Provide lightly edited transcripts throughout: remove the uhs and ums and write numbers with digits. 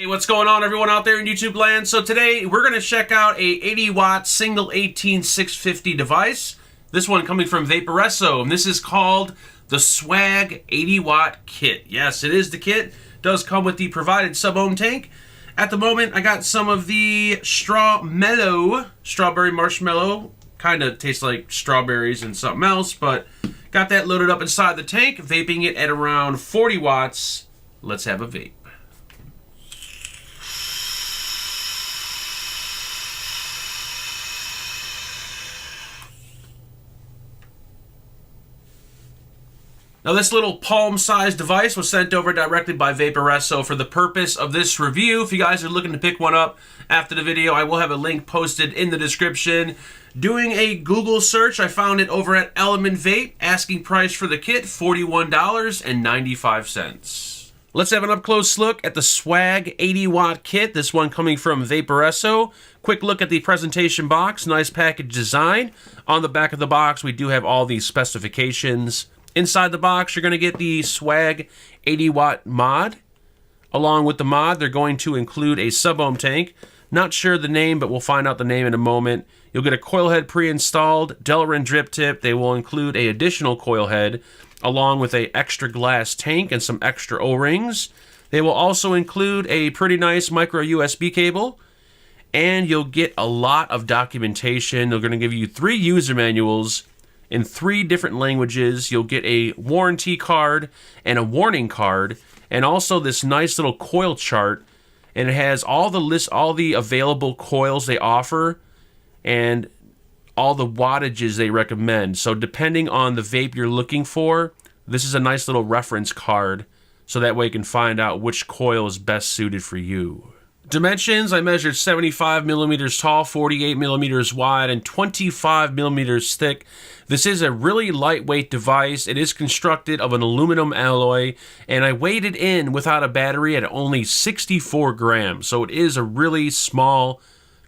Hey, what's going on everyone out there in YouTube land? So today we're going to check out a 80 watt single 18650 device. This one coming from Vaporesso, and this is called the Swag 80 watt kit. Yes, it is the kit. It does come with the provided sub-ohm tank. At the moment I got some of the strawberry marshmallow. Kind of tastes like strawberries and something else, but got that loaded up inside the tank, vaping it at around 40 watts. Let's have a vape. Now this little palm-sized device was sent over directly by Vaporesso for the purpose of this review. If you guys are looking to pick one up after the video, I will have a link posted in the description. Doing a Google search, I found it over at Element Vape. Asking price for the kit, $41.95. Let's have an up-close look at the Swag 80 watt kit. This one coming from Vaporesso. Quick look at the presentation box. Nice package design. On the back of the box, we do have all these specifications. Inside the box, you're going to get the Swag 80 watt mod. Along with the mod, they're going to include a sub-ohm tank. Not sure the name, but we'll find out the name in a moment. You'll get a coil head pre-installed, Delrin drip tip. They will include an additional coil head, along with an extra glass tank and some extra O-rings. They will also include a pretty nice micro USB cable. And you'll get a lot of documentation. They're going to give you 3 user manuals in 3 different languages. You'll get a warranty card and a warning card, and also this nice little coil chart, and it has all the available coils they offer and all the wattages they recommend. So depending on the vape you're looking for, this is a nice little reference card, so that way you can find out which coil is best suited for you. Dimensions, I measured 75 millimeters tall, 48 millimeters wide, and 25 millimeters thick. This is a really lightweight device. It is constructed of an aluminum alloy, and I weighed it in without a battery at only 64 grams. So it is a really small,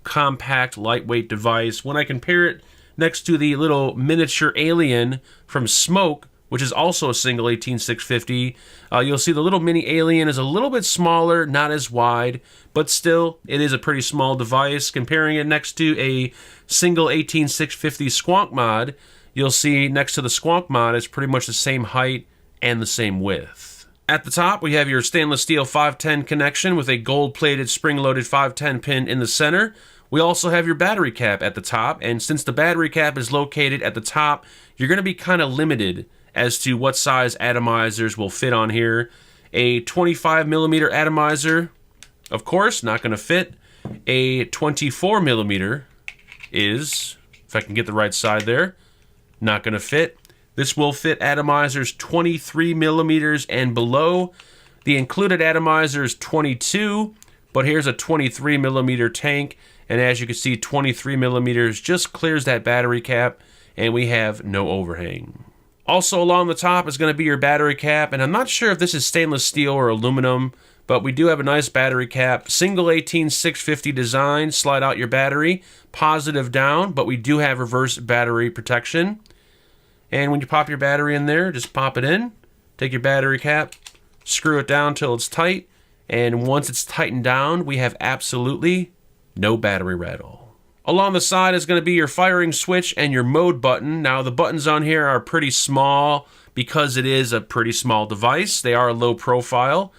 compact, lightweight device. When I compare it next to the little miniature Alien from Smoke, which is also a single 18650, you'll see the little mini Alien is a little bit smaller, not as wide, but still, it is a pretty small device. Comparing it next to a single 18650 Squonk mod, you'll see next to the Squonk mod, it's pretty much the same height and the same width. At the top, we have your stainless steel 510 connection with a gold-plated spring-loaded 510 pin in the center. We also have your battery cap at the top, and since the battery cap is located at the top, you're going to be kind of limited as to what size atomizers will fit on here. A 25 millimeter atomizer, of course, not going to fit. A 24 millimeter is, if I can get the right side there, not going to fit. This will fit atomizers 23 millimeters and below. The included atomizer is 22, but here's a 23 millimeter tank, and as you can see, 23 millimeters just clears that battery cap, and we have no overhang. Also along the top is going to be your battery cap, and I'm not sure if this is stainless steel or aluminum, but we do have a nice battery cap. Single 18650 design, slide out your battery, positive down, but we do have reverse battery protection. And when you pop your battery in there, just pop it in, take your battery cap, screw it down till it's tight, and once it's tightened down, we have absolutely no battery rattle. Along the side is going to be your firing switch and your mode button. Now the buttons on here are pretty small because it is a pretty small device. They are low profile.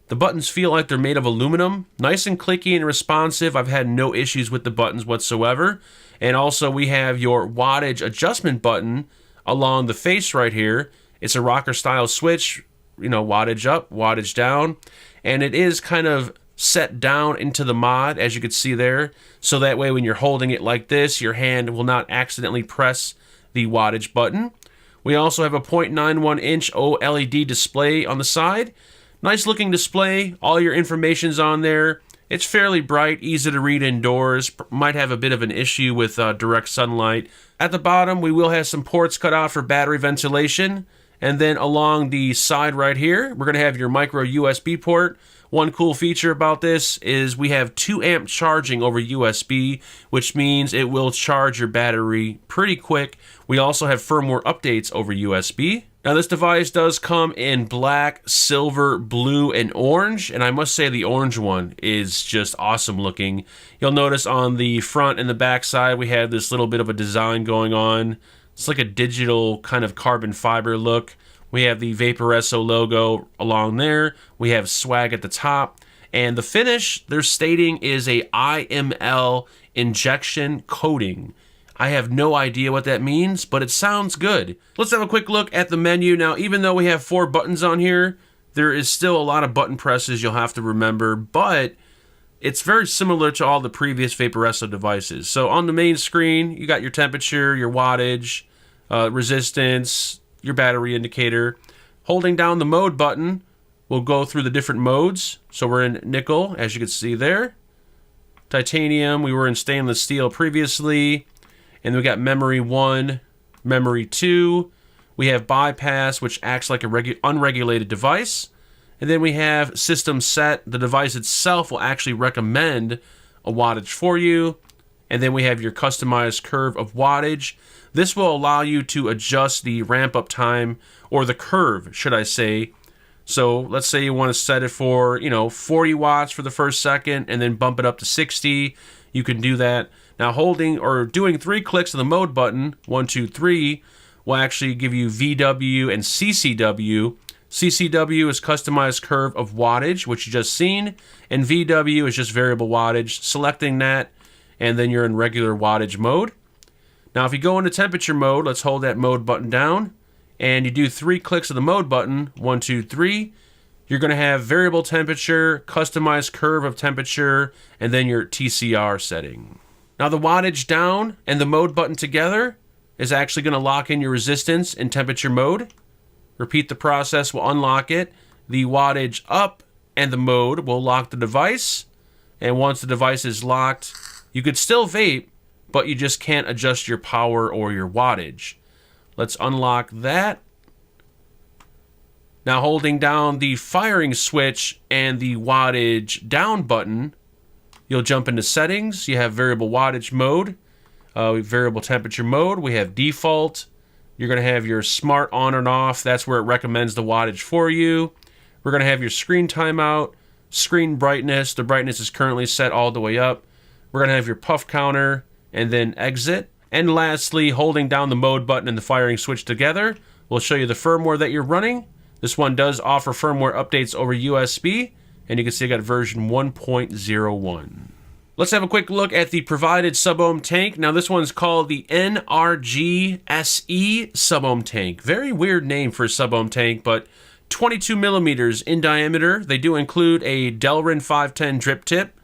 The buttons feel like they're made of aluminum. Nice and clicky and responsive. I've had no issues with the buttons whatsoever. And also we have your wattage adjustment button along the face right here. It's a rocker style switch, you know, wattage up, wattage down. And it is kind of set down into the mod, as you can see there, so that way when you're holding it like this, your hand will not accidentally press the wattage button. We also have a 0.91 inch OLED display on the side. Nice looking display, all your information's on there. It's fairly bright, easy to read indoors, might have a bit of an issue with direct sunlight. At the bottom, we will have some ports cut out for battery ventilation, And then along the side right here, we're going to have your micro USB port. One cool feature about this is we have 2 amp charging over USB, which means it will charge your battery pretty quick. We also have firmware updates over USB. Now this device does come in black, silver, blue, and orange, and I must say the orange one is just awesome looking. You'll notice on the front and the back side we have this little bit of a design going on. It's like a digital kind of carbon fiber look. We have the Vaporesso logo along there. We have swag at the top. And the finish, they're stating, is a IML injection coating. I have no idea what that means, but it sounds good. Let's have a quick look at the menu. Now, even though we have 4 buttons on here, there is still a lot of button presses you'll have to remember, but it's very similar to all the previous Vaporesso devices. So on the main screen, you got your temperature, your wattage, resistance, your battery indicator. Holding down the mode button will go through the different modes. So we're in nickel, as you can see there. Titanium, we were in stainless steel previously. And we got memory 1, memory 2. We have bypass, which acts like a unregulated device. And then we have system set. The device itself will actually recommend a wattage for you. And then we have your customized curve of wattage. This will allow you to adjust the ramp up time, or the curve, should I say. So let's say you want to set it for, 40 watts for the first second and then bump it up to 60. You can do that. Now holding or doing 3 clicks of the mode button, 1, 2, 3, will actually give you VW and CCW. CCW is customized curve of wattage, which you just seen, and VW is just variable wattage. Selecting that, and then you're in regular wattage mode. Now if you go into temperature mode, let's hold that mode button down, and you do 3 clicks of the mode button, 1, 2, 3, you're going to have variable temperature, customized curve of temperature, and then your TCR setting. Now the wattage down and the mode button together is actually going to lock in your resistance in temperature mode. Repeat the process will unlock it. The wattage up and the mode will lock the device. And once the device is locked, you could still vape, but you just can't adjust your power or your wattage. Let's unlock that. Now holding down the firing switch and the wattage down button, you'll jump into settings. You have variable wattage mode, variable temperature mode. We have default. You're going to have your smart on and off. That's where it recommends the wattage for you. We're going to have your screen timeout, screen brightness. The brightness is currently set all the way up. We're going to have your puff counter and then exit. And lastly, holding down the mode button and the firing switch together will show you the firmware that you're running. This one does offer firmware updates over USB, and you can see I got version 1.01. Let's have a quick look at the provided sub-ohm tank. Now this one's called the NRG SE sub-ohm tank. Very weird name for a sub-ohm tank, but 22 millimeters in diameter. They do include a Delrin 510 drip tip,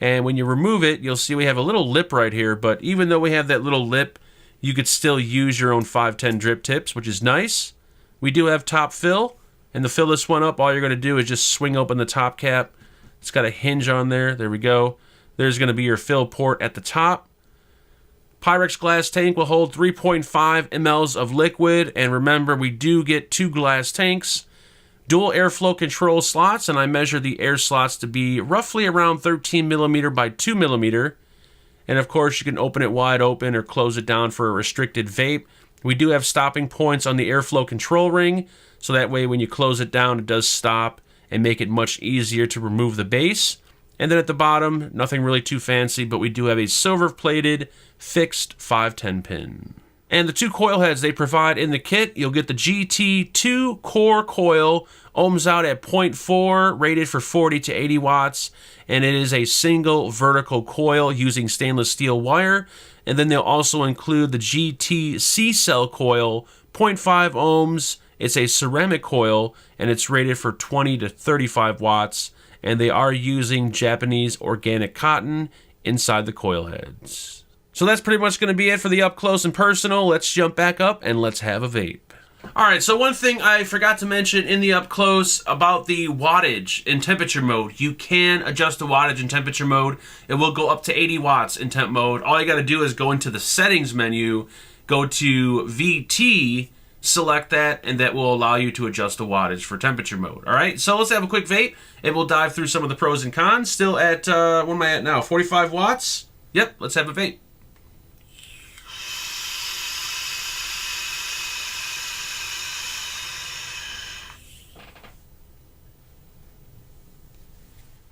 and when you remove it, you'll see we have a little lip right here, but even though we have that little lip, you could still use your own 510 drip tips, which is nice. We do have top fill, and to fill this one up, all you're going to do is just swing open the top cap. It's got a hinge on there. There we go. There's going to be your fill port at the top. Pyrex glass tank will hold 3.5 mLs of liquid, and remember, we do get 2 glass tanks. Dual airflow control slots, and I measure the air slots to be roughly around 13 millimeter by 2 millimeter. And of course, you can open it wide open or close it down for a restricted vape. We do have stopping points on the airflow control ring, so that way when you close it down, it does stop and make it much easier to remove the base. And then at the bottom, nothing really too fancy, but we do have a silver-plated fixed 510 pin. And the 2 coil heads they provide in the kit, you'll get the GT2 core coil, ohms out at 0.4, rated for 40 to 80 watts, and it is a single vertical coil using stainless steel wire. And then they'll also include the GT C-cell coil, 0.5 ohms. It's a ceramic coil, and it's rated for 20 to 35 watts. And they are using Japanese organic cotton inside the coil heads. So that's pretty much going to be it for the up close and personal. Let's jump back up and let's have a vape. Alright, so one thing I forgot to mention in the up close about the wattage in temperature mode. You can adjust the wattage in temperature mode. It will go up to 80 watts in temp mode. All you got to do is go into the settings menu, go to VT, select that, and that will allow you to adjust the wattage for temperature mode. All right, so let's have a quick vape, and we'll dive through some of the pros and cons. Still at, what am I at now, 45 watts? Yep, let's have a vape.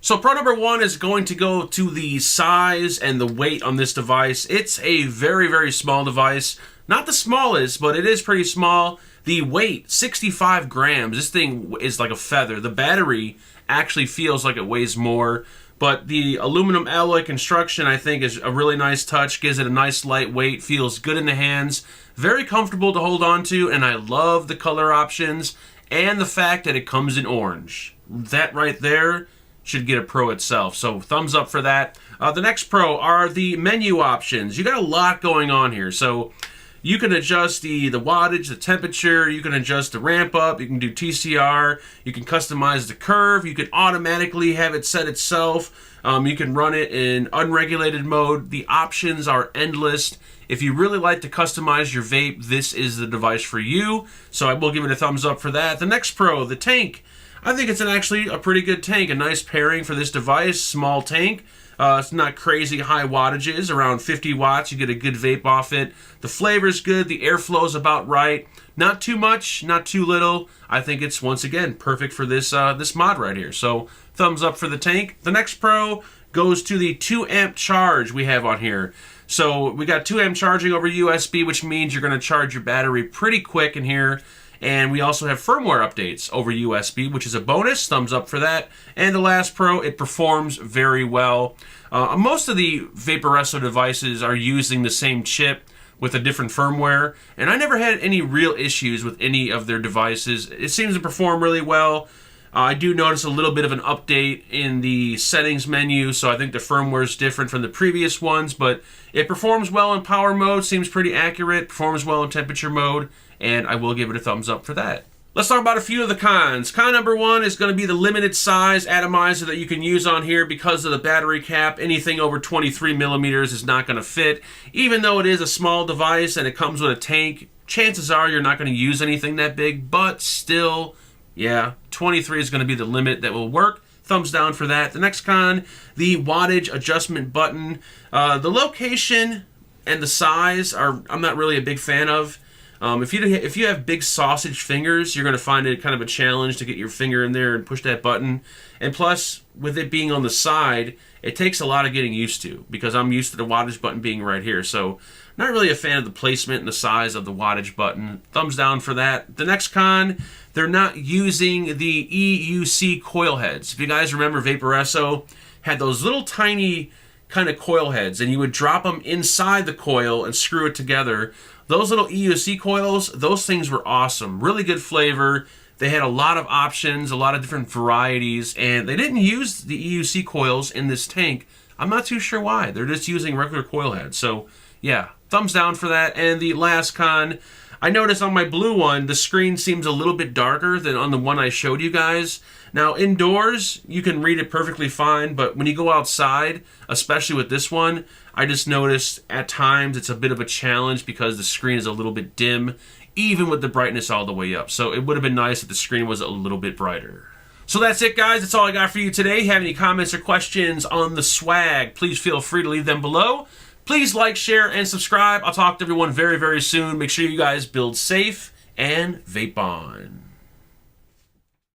So pro number one is going to go to the size and the weight on this device. It's a very, very small device. Not the smallest, but it is pretty small. The weight, 65 grams. This thing is like a feather. The battery actually feels like it weighs more. But the aluminum alloy construction, I think, is a really nice touch. Gives it a nice lightweight. Feels good in the hands. Very comfortable to hold on to. And I love the color options. And the fact that it comes in orange. That right there should get a pro itself. So thumbs up for that. The next pro are the menu options. You got a lot going on here. So you can adjust the wattage, the temperature, you can adjust the ramp up, you can do TCR, you can customize the curve, you can automatically have it set itself, you can run it in unregulated mode. The options are endless. If you really like to customize your vape, this is the device for you. So I will give it a thumbs up for that. The next pro, the tank. I think it's actually a pretty good tank, a nice pairing for this device, small tank. It's not crazy high wattages, around 50 watts. You get a good vape off it. The flavor's good. The airflow's about right. Not too much, not too little. I think it's, once again, perfect for this this mod right here. So thumbs up for the tank. The next pro goes to the 2 amp charge we have on here. So we got 2 amp charging over USB, which means you're going to charge your battery pretty quick in here. And we also have firmware updates over USB, which is a bonus. Thumbs up for that. And the last pro, it performs very well. Most of the Vaporesso devices are using the same chip with a different firmware, and I never had any real issues with any of their devices. It seems to perform really well. I do notice a little bit of an update in the settings menu, so I think the firmware is different from the previous ones, but it performs well in power mode, seems pretty accurate, performs well in temperature mode, and I will give it a thumbs up for that. Let's talk about a few of the cons. Con number one is going to be the limited size atomizer that you can use on here because of the battery cap. Anything over 23 millimeters is not going to fit. Even though it is a small device and it comes with a tank, chances are you're not going to use anything that big, but still, yeah, 23 is going to be the limit that will work. Thumbs down for that. The next con, the wattage adjustment button. The location and the size I'm not really a big fan of. If you have big sausage fingers, you're going to find it kind of a challenge to get your finger in there and push that button. And plus, with it being on the side, it takes a lot of getting used to because I'm used to the wattage button being right here. So not really a fan of the placement and the size of the wattage button. Thumbs down for that. The next con, they're not using the EUC coil heads. If you guys remember, Vaporesso had those little tiny kind of coil heads, and you would drop them inside the coil and screw it together. Those little EUC coils, those things were awesome. Really good flavor. They had a lot of options, a lot of different varieties, and they didn't use the EUC coils in this tank. I'm not too sure why. They're just using regular coil heads. So, yeah, thumbs down for that. And the last con, I noticed on my blue one, the screen seems a little bit darker than on the one I showed you guys. Now, indoors, you can read it perfectly fine, but when you go outside, especially with this one, I just noticed at times it's a bit of a challenge because the screen is a little bit dim, even with the brightness all the way up. So it would have been nice if the screen was a little bit brighter. So that's it, guys. That's all I got for you today. Have any comments or questions on the swag, please feel free to leave them below. Please like, share, and subscribe. I'll talk to everyone very, very soon. Make sure you guys build safe and vape on.